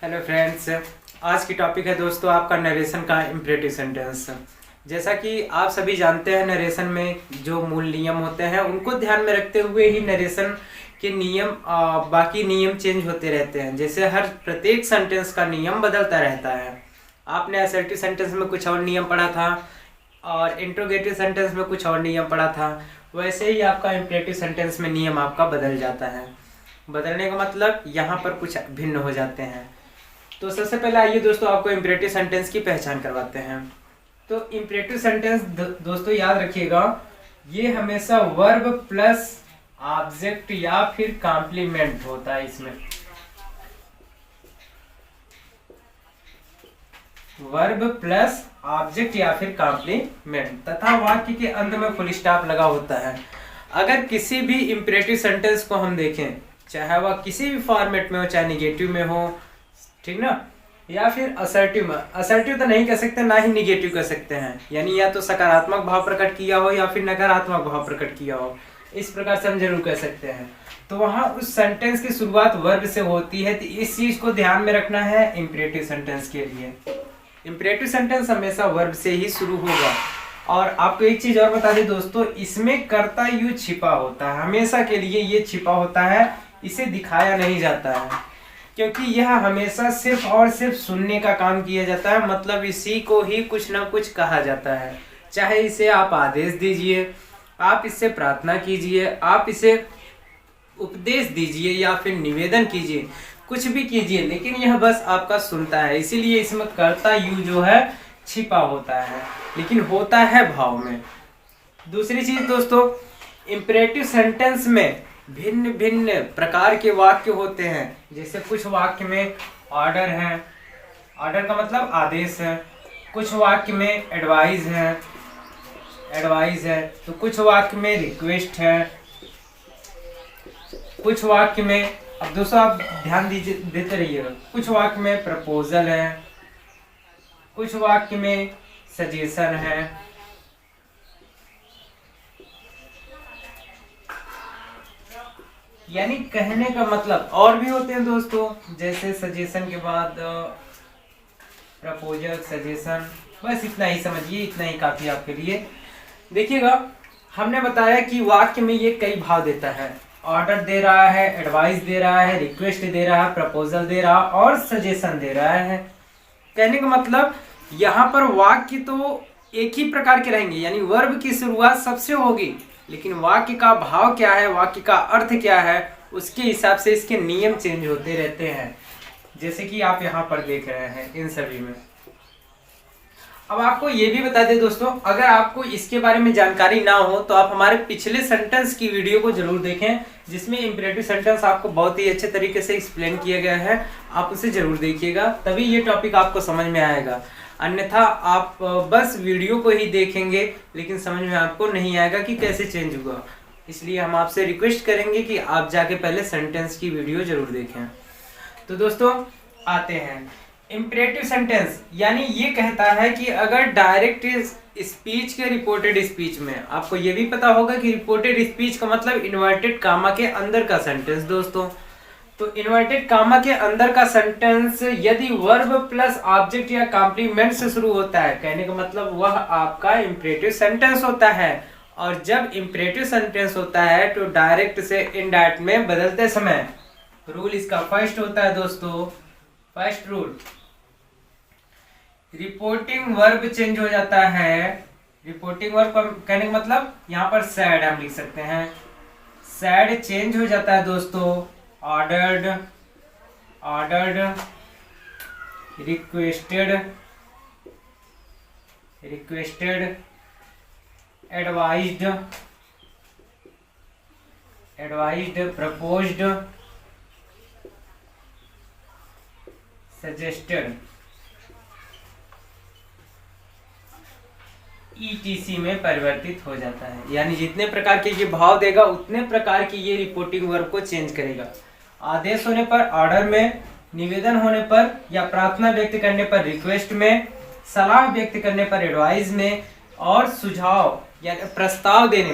Hello friends, आज की topic है दोस्तों आपका नरेशन का इम्परेटिव सेंटेंस। जैसा कि आप सभी जानते हैं, नरेशन में जो मूल नियम होते हैं उनको ध्यान में रखते हुए ही नरेशन के नियम बाकी नियम चेंज होते रहते हैं। जैसे हर प्रत्येक सेंटेंस का नियम बदलता रहता है। आपने असर्टिव सेंटेंस में कुछ और नियम पढ़ा था और इंट्रोगेटिव सेंटेंस में कुछ और नियम पढ़ा था, वैसे ही आपका इम्परेटिव सेंटेंस में नियम आपका बदल जाता है। बदलने का मतलब यहाँ पर कुछ भिन्न हो जाते हैं। तो सबसे पहले आइए दोस्तों आपको इम्परेटिव सेंटेंस की पहचान करवाते हैं। तो इम्परेटिव सेंटेंस दोस्तों याद रखिएगा, ये हमेशा वर्ब प्लस ऑब्जेक्ट या फिर कॉम्प्लीमेंट होता है। इसमें वर्ब प्लस ऑब्जेक्ट या फिर कॉम्प्लीमेंट तथा वाक्य के अंत में फुल स्टॉप लगा होता है। अगर किसी भी इम्परेटिव सेंटेंस को हम देखें, चाहे वह किसी भी फॉर्मेट में हो, चाहे निगेटिव में हो, ठीक ना, या फिर असर्टिव में। असर्टिव तो नहीं कह सकते, ना ही निगेटिव कह सकते हैं, यानी या तो सकारात्मक भाव प्रकट किया हो या फिर नकारात्मक भाव प्रकट किया हो, इस प्रकार से हम जरूर कह सकते हैं। तो वहां उस सेंटेंस की शुरुआत वर्ब से होती है, तो इस चीज को ध्यान में रखना है इम्परेटिव सेंटेंस के लिए। इम्परेटिव सेंटेंस हमेशा वर्ब से ही शुरू होगा। और आपको एक चीज और बता दें दोस्तों, इसमें कर्ता यू छिपा होता है, हमेशा के लिए ये छिपा होता है, इसे दिखाया नहीं जाता है, क्योंकि यह हमेशा सिर्फ और सिर्फ सुनने का काम किया जाता है। मतलब इसी को ही कुछ ना कुछ कहा जाता है। चाहे इसे आप आदेश दीजिए, आप इससे प्रार्थना कीजिए, आप इसे उपदेश दीजिए या फिर निवेदन कीजिए, कुछ भी कीजिए, लेकिन यह बस आपका सुनता है। इसीलिए इसमें कर्ता यू जो है छिपा होता है, लेकिन होता है भाव में। दूसरी चीज दोस्तों, इम्परेटिव सेंटेंस में भिन्न भिन्न प्रकार के वाक्य होते हैं। जैसे कुछ वाक्य में ऑर्डर है, ऑर्डर का मतलब आदेश है। कुछ वाक्य में एडवाइस है, तो कुछ वाक्य में रिक्वेस्ट है। कुछ वाक्य में, अब दोस्तों आप ध्यान दीजिए, देते रहिएगा, कुछ वाक्य में प्रपोजल है, कुछ वाक्य में सजेशन है। यानी कहने का मतलब और भी होते हैं दोस्तों, जैसे सजेशन के बाद प्रपोजल, सजेशन, बस इतना ही समझिए, इतना ही काफी आपके लिए। देखिएगा, हमने बताया कि वाक्य में ये कई भाव देता है। ऑर्डर दे रहा है, एडवाइस दे रहा है, रिक्वेस्ट दे रहा है, प्रपोजल दे रहा है और सजेशन दे रहा है। कहने का मतलब यहाँ पर वाक्य तो एक ही प्रकार के रहेंगे, यानी वर्ब की शुरुआत सबसे होगी, लेकिन वाक्य का भाव क्या है, वाक्य का अर्थ क्या है, उसके हिसाब से इसके नियम चेंज होते रहते हैं, जैसे कि आप यहाँ पर देख रहे हैं इन सभी में। अब आपको ये भी बता दें दोस्तों, अगर आपको इसके बारे में जानकारी ना हो तो आप हमारे पिछले सेंटेंस की वीडियो को जरूर देखें, जिसमें इम्परेटिव सेंटेंस आपको बहुत ही अच्छे तरीके से एक्सप्लेन किया गया है। आप उसे जरूर देखिएगा, तभी ये टॉपिक आपको समझ में आएगा। अन्यथा आप बस वीडियो को ही देखेंगे लेकिन समझ में आपको नहीं आएगा कि कैसे चेंज हुआ। इसलिए हम आपसे रिक्वेस्ट करेंगे कि आप जाके पहले सेंटेंस की वीडियो जरूर देखें। तो दोस्तों आते हैं इम्परेटिव सेंटेंस, यानी ये कहता है कि अगर डायरेक्ट स्पीच के रिपोर्टेड स्पीच में, आपको ये भी पता होगा कि रिपोर्टेड स्पीच का मतलब इन्वर्टेड कामा के अंदर का सेंटेंस दोस्तों। तो इन्वर्टेड कामा के अंदर का सेंटेंस यदि वर्ब प्लस ऑब्जेक्ट या कॉम्प्लीमेंट से शुरू होता है, कहने का मतलब वह आपका इम्परेटिव सेंटेंस होता है। और जब इम्परेटिव सेंटेंस होता है तो डायरेक्ट से इनडायरेक्ट में बदलते समय रूल इसका फर्स्ट होता है दोस्तों, first rule, reporting verb change हो जाता है। रिपोर्टिंग वर्ब कहने का मतलब यहाँ पर सैड हम लिख सकते हैं, सैड चेंज हो जाता है दोस्तों ordered, requested, advised, proposed, suggested, ETC में परिवर्तित हो जाता है। यानी जितने प्रकार के ये भाव देगा उतने प्रकार की ये रिपोर्टिंग वर्ब को चेंज करेगा। आदेश होने पर ऑर्डर में, निवेदन होने पर या प्रार्थना व्यक्त करने पर रिक्वेस्ट में, सलाह व्यक्त करने पर एडवाइस में, और सुझाव या प्रस्ताव देने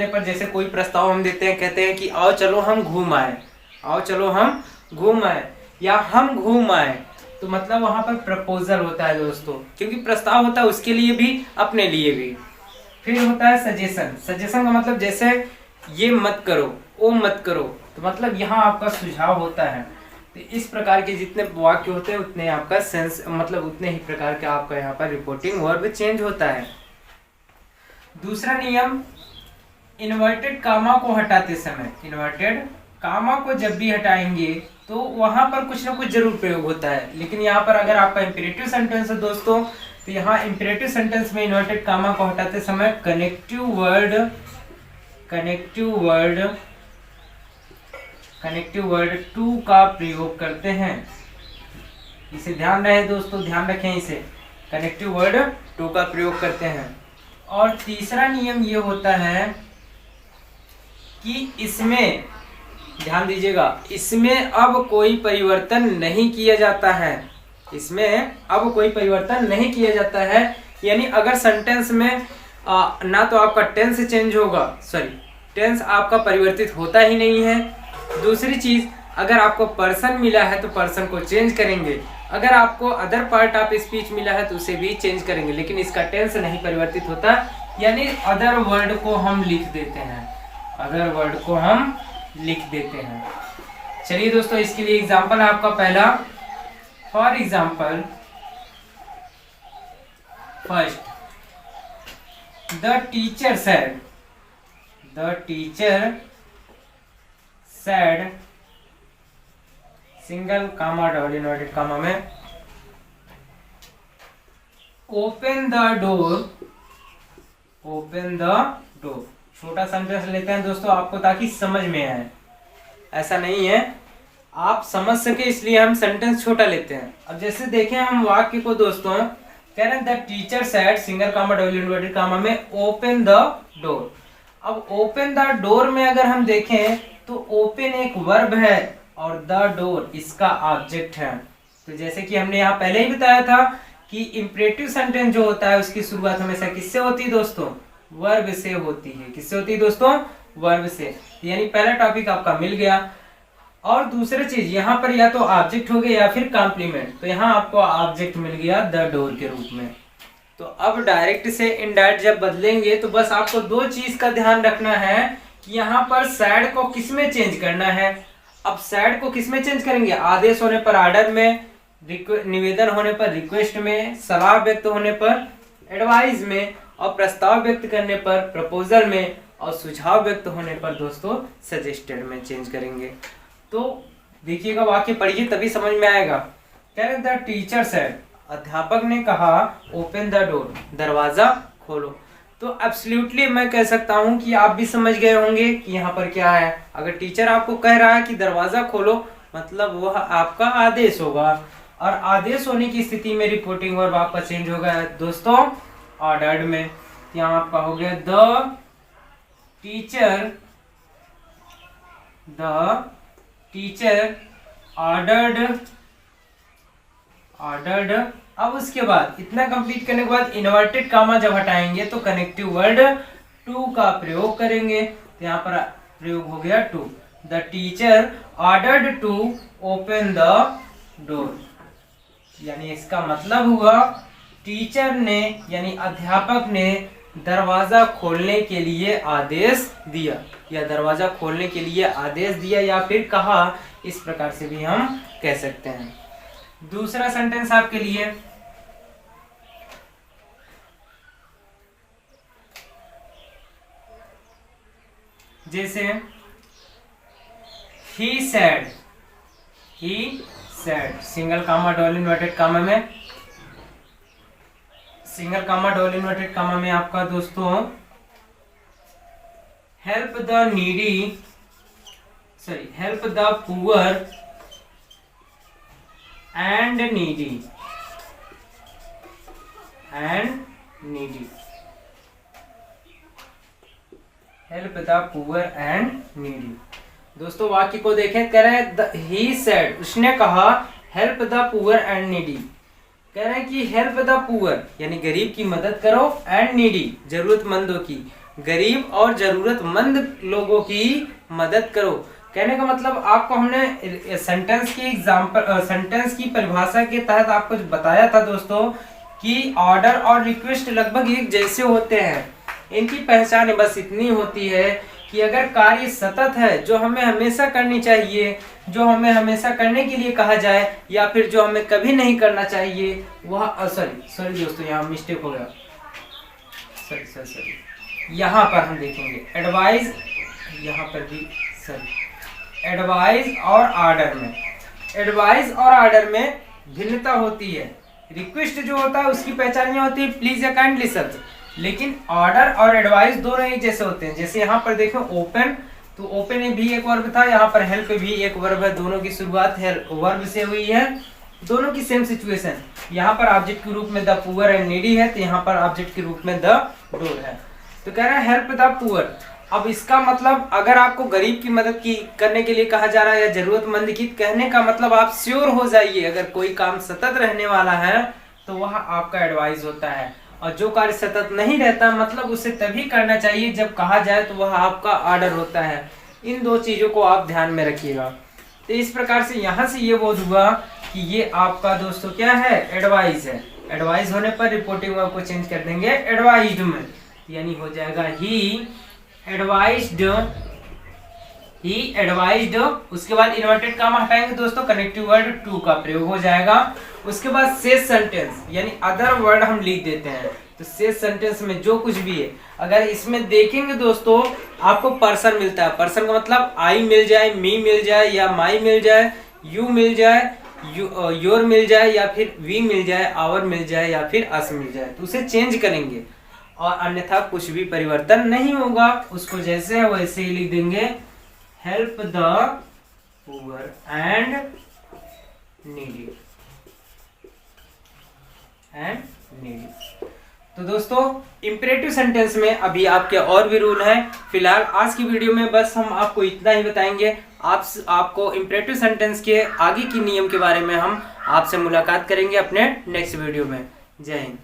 पर जैसे कोई प्रस्ताव हम देते हैं, कहते हैं कि आओ चलो हम घूम आए, या हम घूम आए, तो मतलब वहां पर प्रपोजल होता है दोस्तों, क्योंकि प्रस्ताव होता है उसके लिए भी अपने लिए भी। फिर होता है सजेशन। सजेशन का मतलब जैसे ये मत करो, वो मत करो, तो मतलब यहाँ आपका सुझाव होता है। तो इस प्रकार के जितने वाक्य होते हैं उतने आपका सेंस, मतलब उतने ही प्रकार के आपका यहाँ पर रिपोर्टिंग वर्ब चेंज होता है। दूसरा नियम, इन्वर्टेड कामा को हटाते समय, इन्वर्टेड कामा को जब भी हटाएंगे तो वहां पर कुछ ना कुछ जरूर प्रयोग होता है। लेकिन यहाँ पर अगर आपका इंपेरेटिव सेंटेंस है दोस्तों, तो यहाँ इंपेरेटिव सेंटेंस में इन्वर्टेड कामा को हटाते समय कनेक्टिव वर्ड टू का प्रयोग करते हैं। इसे ध्यान रहे दोस्तों, ध्यान रखें इसे, कनेक्टिव वर्ड टू का प्रयोग करते हैं। और तीसरा नियम ये होता है कि इसमें ध्यान दीजिएगा, इसमें अब कोई परिवर्तन नहीं किया जाता है। इसमें अब कोई परिवर्तन नहीं किया जाता है, यानी अगर सेंटेंस में ना तो आपका टेंस चेंज होगा, सॉरी टेंस आपका परिवर्तित होता ही नहीं है। दूसरी चीज, अगर आपको पर्सन मिला है तो पर्सन को चेंज करेंगे, अगर आपको अदर पार्ट ऑफ स्पीच मिला है तो उसे भी चेंज करेंगे, लेकिन इसका टेंस नहीं परिवर्तित होता, यानी अदर वर्ड को हम लिख देते हैं, अदर वर्ड को हम लिख देते हैं। चलिए दोस्तों, इसके लिए एग्जांपल है आपका पहला, for example first, the teacher said, the teacher said single comma double inverted comma में, open the door, open the door. छोटा सेंटेंस लेते हैं दोस्तों आपको ताकि समझ में आए, ऐसा नहीं है आप समझ सके इसलिए हम सेंटेंस छोटा लेते हैं। अब जैसे देखें हम वाक्य को दोस्तों, कह रहे हैं the teacher said single comma double inverted comma में ओपन द डोर। अब ओपन द डोर में अगर हम देखें तो ओपन एक वर्ब है और द डोर इसका ऑब्जेक्ट है। तो जैसे कि हमने यहाँ पहले ही बताया था कि इंपरेटिव सेंटेंस जो होता है उसकी शुरुआत हमेशा किससे होती है दोस्तों, वर्ब से होती है। किससे होती है दोस्तों, वर्ब से। यानी पहला टॉपिक आपका मिल गया। और दूसरी चीज यहाँ पर या तो ऑब्जेक्ट हो गया या फिर कॉम्प्लीमेंट, तो यहाँ आपको ऑब्जेक्ट मिल गया द डोर के रूप में। तो अब डायरेक्ट से इनडायरेक्ट जब बदलेंगे तो बस आपको दो चीज का ध्यान रखना है कि यहाँ पर सैड को किसमें चेंज करना है। अब सैड को किसमें चेंज करेंगे, आदेश होने पर ऑर्डर में, निवेदन होने पर रिक्वेस्ट में, सलाह व्यक्त होने पर एडवाइस में, और प्रस्ताव व्यक्त करने पर प्रपोजल में, और सुझाव व्यक्त होने पर दोस्तों सजेस्टेड में चेंज करेंगे। तो देखिएगा, वाक्य पढ़िए तभी समझ में आएगा। कह रहे द टीचर सेड, अध्यापक ने कहा, ओपन द डोर, दरवाजा खोलो। तो एब्सोल्युटली मैं कह सकता हूं कि आप भी समझ गए होंगे कि यहाँ पर क्या है। अगर टीचर आपको कह रहा है कि दरवाजा खोलो, मतलब वह आपका आदेश होगा, और आदेश होने की स्थिति में रिपोर्टिंग वर्ब आपका चेंज होगा दोस्तों ऑर्डर्ड में। यहाँ आपका हो गया द टीचर ऑर्डर्ड। अब उसके बाद इतना कंप्लीट करने के बाद इन्वर्टेड कामा जब हटाएंगे तो कनेक्टिव वर्ड टू का प्रयोग करेंगे। तो यहाँ पर प्रयोग हो गया to, the teacher ordered to open the door. यानी इसका मतलब हुआ टीचर ने यानी अध्यापक ने दरवाजा खोलने के लिए आदेश दिया, या दरवाजा खोलने के लिए आदेश दिया, या फिर कहा, इस प्रकार से भी हम कह सकते हैं। दूसरा सेंटेंस आपके लिए, जैसे ही said single comma double inverted comma में, single comma double inverted comma में आपका दोस्तों help the poor and needy help the poor and needy. दोस्तों वाक्य को देखें, कह रहे हैं ही सेड, उसने कहा, help the poor and needy. कह रहे हैं कि हेल्प द पुअर यानी गरीब की मदद करो, एंड नीडी जरूरतमंदों की, गरीब और जरूरतमंद लोगों की मदद करो। कहने का मतलब आपको हमने सेंटेंस की एग्जांपल, सेंटेंस की परिभाषा के तहत आपको बताया था दोस्तों कि ऑर्डर और रिक्वेस्ट लगभग एक जैसे होते हैं। इनकी पहचान बस इतनी होती है कि अगर कार्य सतत है, जो हमें हमेशा करनी चाहिए, जो हमें हमेशा करने के लिए कहा जाए, या फिर जो हमें कभी नहीं करना चाहिए, वह सॉरी दोस्तों, यहाँ मिस्टेक हो गया, सॉरी यहाँ पर हम देखेंगे एडवाइस, यहाँ पर भी सॉरी, एडवाइस और ऑर्डर में, एडवाइस और ऑर्डर में भिन्नता होती है। रिक्वेस्ट जो होता है उसकी पहचान ये होती है प्लीज या काइंडली शब्द, लेकिन ऑर्डर और एडवाइस दोनों एक जैसे होते हैं। जैसे यहाँ पर देखो ओपन, तो ओपन भी एक वर्ब था, यहाँ पर हेल्प भी एक वर्ब है, दोनों की शुरुआत वर्ब से हुई है, दोनों की सेम सिचुएशन। यहाँ पर ऑब्जेक्ट के रूप में द पुअर एंड नीडी है, तो यहाँ पर ऑब्जेक्ट के रूप में द डोर है। तो कह रहा है हेल्प द पुअर। अब इसका मतलब अगर आपको गरीब की मदद की करने के लिए कहा जा रहा है या जरूरतमंद की, कहने का मतलब आप श्योर हो जाइए अगर कोई काम सतत रहने वाला है तो वह आपका एडवाइस होता है, और जो कार्य सतत नहीं रहता मतलब उसे तभी करना चाहिए जब कहा जाए, तो वह आपका ऑर्डर होता है। इन दो चीजों को आप ध्यान में रखिएगा। तो इस प्रकार से यहाँ से ये बोध हुआ कि ये आपका दोस्तों क्या है, एडवाइस है। एडवाइस होने पर रिपोर्टिंग वर्ब को चेंज कर देंगे एडवाइज्ड में, यानी हो जाएगा ही एडवाइज्ड, ही एडवाइज्ड। उसके बाद इन्वर्टेड कॉमा हटाएंगे दोस्तों, कनेक्टिव वर्ड टू का प्रयोग हो जाएगा। उसके बाद शेष सेंटेंस यानी अदर वर्ड हम लिख देते हैं। तो शेष सेंटेंस में जो कुछ भी है, अगर इसमें देखेंगे दोस्तों आपको पर्सन मिलता है। पर्सन का मतलब आई मिल जाए, मी मिल जाए, या माई मिल जाए, यू मिल जाए, योर मिल जाए, या फिर वी मिल जाए, आवर मिल जाए, या फिर अस मिल जाए, तो उसे चेंज करेंगे और अन्यथा कुछ भी परिवर्तन नहीं होगा। उसको जैसे है वैसे ही लिख देंगे, help the poor and needy, तो दोस्तों इंपेरेटिव सेंटेंस में अभी आपके और भी रूल हैं। फिलहाल आज की वीडियो में बस हम आपको इतना ही बताएंगे। आपको इंपेरेटिव सेंटेंस के आगे की नियम के बारे में हम आपसे मुलाकात करेंगे अपने नेक्स्ट वीडियो में। जय हिंद।